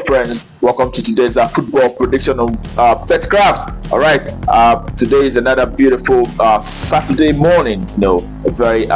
Friends, welcome to today's football prediction on Betkraft. All right, today is another beautiful Saturday morning. A very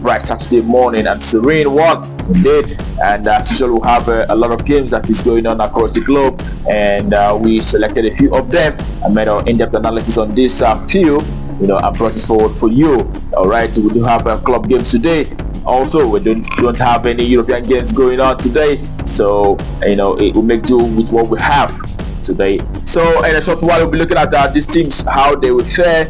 bright Saturday morning and serene one indeed. And as usual, we'll have a lot of games that is going on across the globe, and we selected a few of them and made our in-depth analysis on this few. I brought it forward for you. All right, we do have club games today. Also, we don't have any European games going on today, so it will make do with what we have today. So in a short while, we'll be looking at these teams, how they will fare.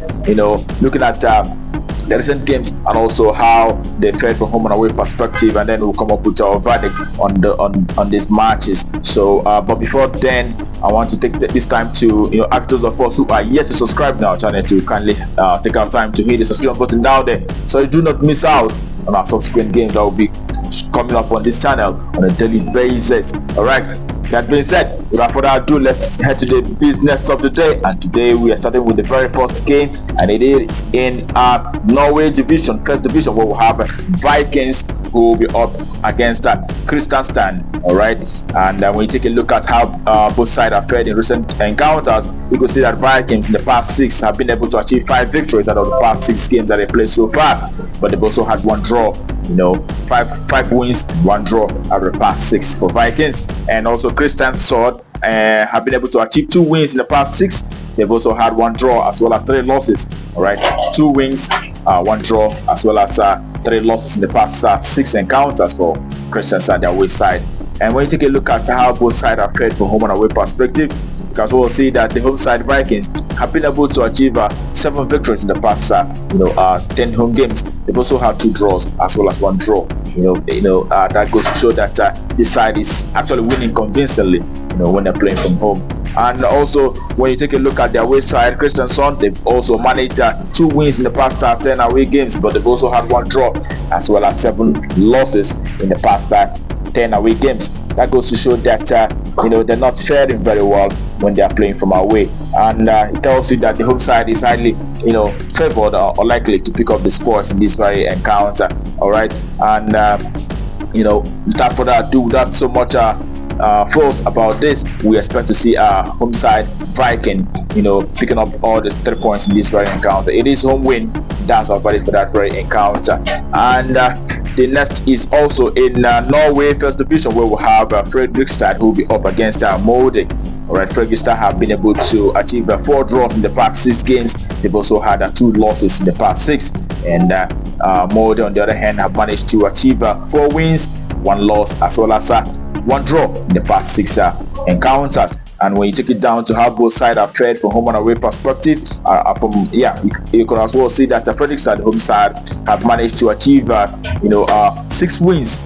Looking at the recent games and also how they fared from home and away perspective, and then we'll come up with our verdict on these matches. So, but before then, I want to take this time to ask those of us who are yet to subscribe now channel to kindly take our time to hit the subscription button down there, so you do not miss out on our subsequent games that will be coming up on this channel on a daily basis. All right. That being said, without further ado, let's head to the business of the day. And today we are starting with the very first game, and it is in Norway division, first division, where we'll have Vikings who will be up against Christiansen. All right, and when you take a look at how both sides have fared in recent encounters, you can see that Vikings in the past 6 have been able to achieve 5 victories out of the past 6 games that they played so far, but they've also had 1 draw. 5 wins, 1 draw out of the past 6 for Vikings. And also Christiansen have been able to achieve 2 wins in the past 6. They've also had 1 draw as well as 3 losses. All right, 2 wins, 1 draw as well as 3 losses in the past 6 encounters for Christiansen, their away side. And when you take a look at how both sides are fared from home and away perspective, because we'll see that the home side Vikings have been able to achieve 7 victories in the past 10 home games. They've also had 2 draws as well as 1 draw. That goes to show that this side is actually winning convincingly when they're playing from home. And also when you take a look at their away side Christiansen, they've also managed 2 wins in the past 10 away games, but they've also had 1 draw as well as 7 losses in the past 10 away games. That goes to show that they're not faring very well when they are playing from away, and it tells you that the home side is highly favored or likely to pick up the spoils in this very encounter. All right, and without further ado, without so much fuss about this, we expect to see home side Viking picking up all the 3 points in this very encounter. It is home win. That's our verdict for that very encounter. And the next is also in Norway first division, where we'll have Fredrikstad who will be up against Molde. All right, Fredrikstad have been able to achieve 4 draws in the past 6 games. They've also had 2 losses in the past 6, and Molde on the other hand have managed to achieve 4 wins, 1 loss as well as 1 draw in the past 6 encounters. And when you take it down to how both sides are fared from home and away perspective, you can as well see that the Fredrikstad home side have managed to achieve 6 wins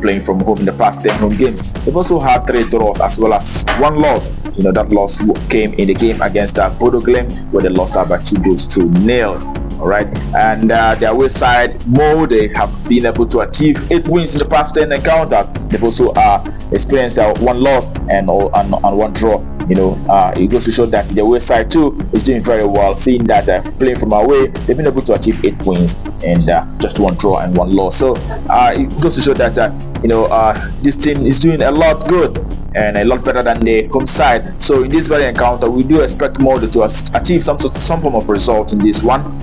playing from home in the past 10 home games. They've also had 3 draws as well as 1 loss. That loss came in the game against Bodo Glimt, where they lost by 2-0. All right, and their away side Molde have been able to achieve 8 wins in the past 10 encounters. They've also experienced 1 loss and 1 draw. It goes to show that the away side too is doing very well, seeing that playing from away they've been able to achieve 8 wins and just 1 draw and 1 loss. So it goes to show that this team is doing a lot good and a lot better than the home side. So in this very encounter, we do expect Molde to achieve some form of result in this one.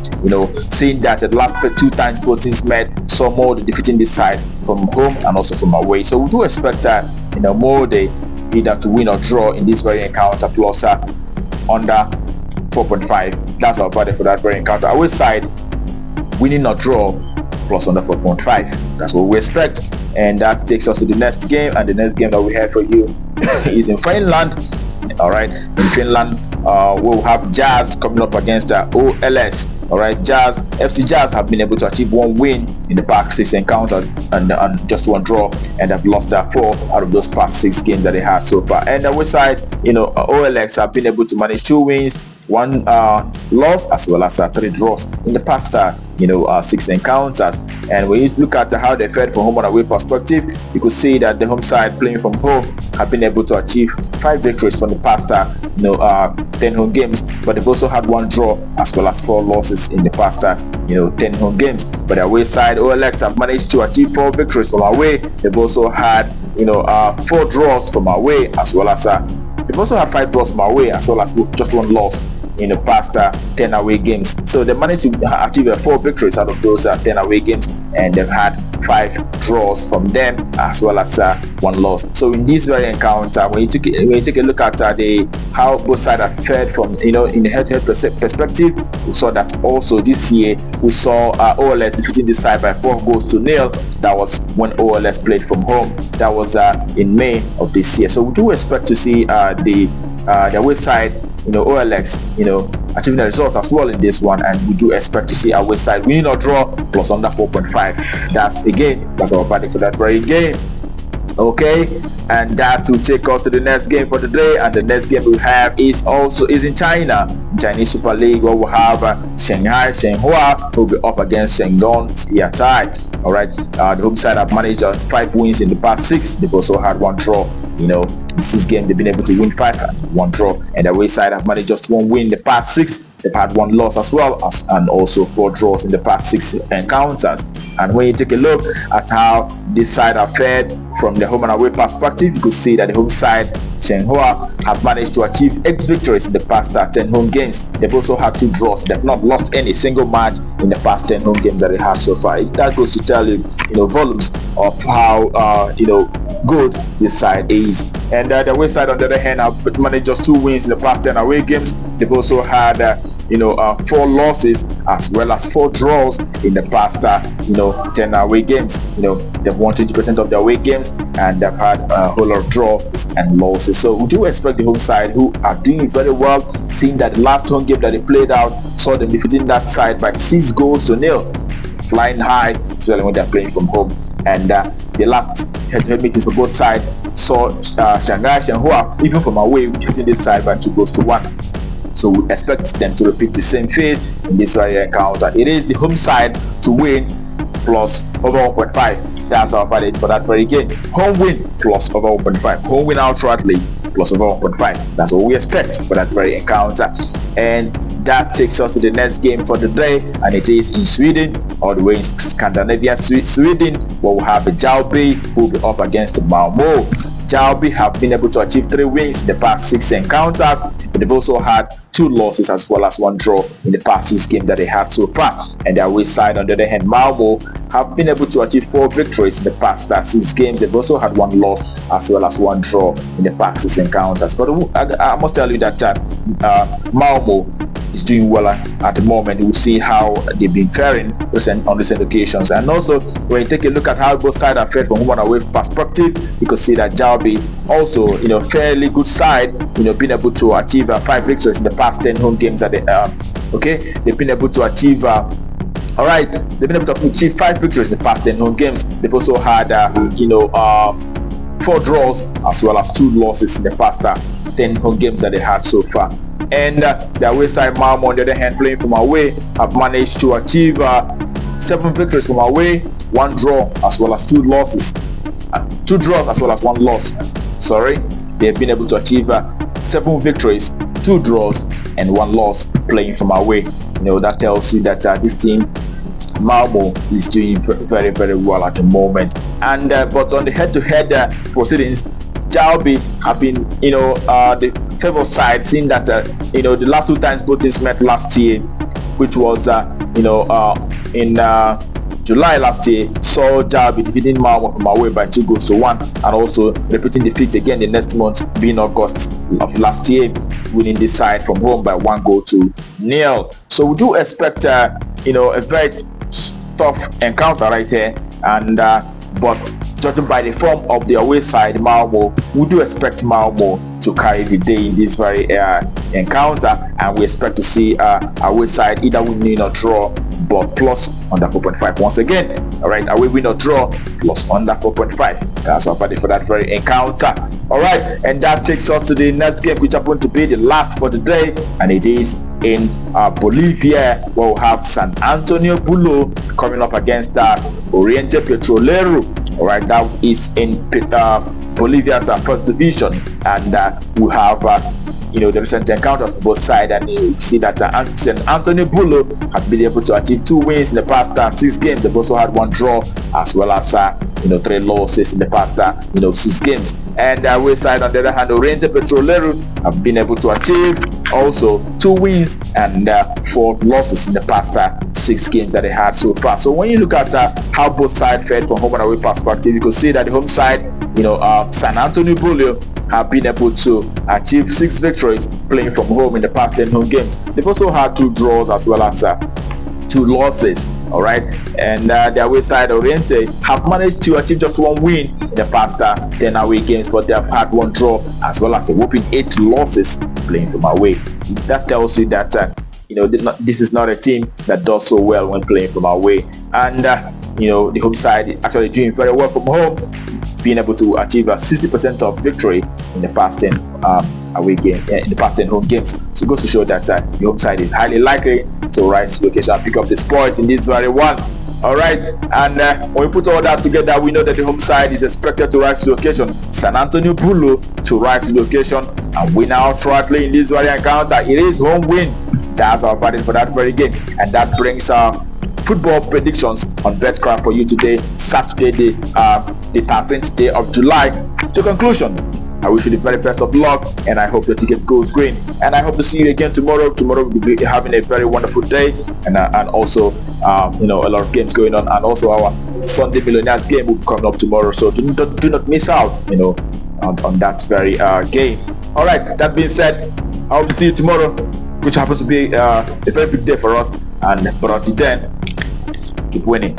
Seeing that the last 2 times both teams met, saw Molde defeating this side from home and also from away. So we do expect Molde either to win or draw in this very encounter, plus under 4.5. That's our verdict for that very encounter. Away side winning or draw, plus under 4.5. That's what we expect. And that takes us to the next game, and the next game that we have for you is in Finland. All right, in Finland we'll have Jazz coming up against OLS. All right, FC Jazz have been able to achieve 1 win in the past 6 encounters and just 1 draw, and have lost 4 out of those past 6 games that they have so far. And the other side, OLX have been able to manage 2 wins, 1 loss as well as 3 draws in the past 6 encounters. And when you look at how they fared from home and away perspective, you could see that the home side playing from home have been able to achieve 5 victories from the past 10 home games, but they've also had 1 draw as well as 4 losses in the past 10 home games. But the away side OLX have managed to achieve 4 victories from away. They've also had 4 draws from away, as well as they've also had 5 draws from away, as well as just 1 loss in the past 10 away games. So they managed to achieve 4 victories out of those 10 away games, and they've had 5 draws from them, as well as 1 loss. So in this very encounter, when you take a look at how both sides have fared from in the head-to-head perspective, we saw that also this year we saw OLS defeating this side by 4-0. That was when OLS played from home. That was in May of this year. So we do expect to see the away side, OLX, achieving a result as well in this one, and we do expect to see our away side winning or draw plus under 4.5. That's our verdict for that very game. Okay, and that will take us to the next game for the day, and the next game we have is in China, Chinese Super League, where we have Shanghai Shenhua who will be up against Shandong Yatai. All right, the home side have managed 5 wins in the past 6. They've also had 1 draw. This 6 game they've been able to win 5 and 1 draw, and the away side have managed just 1 win in the past 6. They've had 1 loss as well as, and also 4 draws in the past 6 encounters. And when you take a look at how this side have fared from the home and away perspective, you could see that the home side, Shenhua, have managed to achieve 8 victories in the past 10 home games. They've also had 2 draws. They've not lost any single match in the past 10 home games that they have so far. That goes to tell you, volumes of how good this side is. And the away side, on the other hand, have managed just 2 wins in the past 10 away games. They've also had 4 losses as well as 4 draws in the past 10 away games. They've won 20% of their away games, and they've had a whole lot of draws and losses. So we do expect the home side, who are doing very well, seeing that the last home game that they played out saw them defeating that side by 6-0, flying high, especially when they're playing from home. And the last head-to-head meetings for both sides saw Shanghai Shenhua, even from away, defeating this side by 2-1. So we expect them to repeat the same fate in this very encounter. It is the home side to win plus over 1.5. That's our verdict for that very game. Home win plus over 1.5. Home win outrightly plus over 1.5. That's what we expect for that very encounter. And that takes us to the next game for the day, and it is in Sweden, all the way in Scandinavia, Sweden, where we have the Jalby who will be up against Malmo. Jalby have been able to achieve 3 wins in the past 6 encounters, but they've also had 2 losses as well as 1 draw in the past 6 games that they had so far. And their away side, on the other hand, Malmo, have been able to achieve 4 victories in the past 6 games. They've also had 1 loss as well as 1 draw in the past 6 encounters. But I must tell you that Malmo is doing well at the moment. We'll see how they've been faring on recent occasions. And also, when you take a look at how both sides are fared from home and away perspective, you can see that Jalby also, fairly good side, been able to achieve 5 victories in the past 10 home games that they've been able to achieve. All right, they've been able to achieve 5 victories in the past 10 home games. They've also had 4 draws as well as 2 losses in the past 10 home games that they had so far. And the away side, Malmo, on the other hand, playing from away, have managed to achieve 7 victories from away, 1 draw as well as 2 losses, 2 draws as well as 1 loss. They've been able to achieve 7 victories, 2 draws, and 1 loss playing from away. That tells you that this team, Malmo, is doing very, very well at the moment. And but on the head-to-head proceedings, Jalby have been, the favor side, seeing that the last 2 times both teams met last year, which was in July last year, saw Jalby defeating Malmo from away by 2-1, and also repeating defeat again the next month, being August of last year, winning this side from home by 1-0. So we do expect a very tough encounter right here, and but judging by the form of the away side, Malmo, we do expect Malmo to carry the day in this very encounter, and we expect to see away side either winning or draw, but plus under 4.5 once again. All right, away win or draw plus under 4.5. That's our verdict for that very encounter. All right, and that takes us to the next game, which happened to be the last for the day, and it is in Bolivia, where we have San Antonio Bulo coming up against Oriente Petrolero. All right, that is in Bolivia's first division, and we have the recent encounters for both sides, and you see that San Antonio Bulo have been able to achieve 2 wins in the past 6 games. They've also had 1 draw as well as 3 losses in the past 6 games. And away side, on the other hand, Oriente Petrolero have been able to achieve also 2 wins and 4 losses in the past 6 games that they had so far. So when you look at how both sides fared from home and away perspective, you can see that the home side, San Antonio Bulio, have been able to achieve 6 victories playing from home in the past 10 home games. They've also had 2 draws as well as 2 losses. All right, and the away side, Oriente, have managed to achieve just 1 win in the past 10 away games, but they have had 1 draw as well as a whopping 8 losses playing from away. That tells you that this is not a team that does so well when playing from away. And the home side is actually doing very well from home, being able to achieve a 60% of victory in the past 10 away game in the past 10 home games. So it goes to show that the home side is highly likely to rise to location and pick up the spoils in this very one. All right, and when we put all that together, we know that the home side is expected to rise to location. San Antonio Bulo to rise to location and win outrightly in this very encounter. It is home win. That's our verdict for that very game, and that brings our football predictions on Betkraft for you today, Saturday, the 13th day of July, to conclusion. I wish you the very best of luck, and I hope your ticket goes green. And I hope to see you again tomorrow. Tomorrow we'll be having a very wonderful day, and also a lot of games going on, and also our Sunday Millionaires game will be coming up tomorrow. So do not miss out, on that very game. All right. That being said, I hope to see you tomorrow, which happens to be a very big day for us. But until then, keep winning.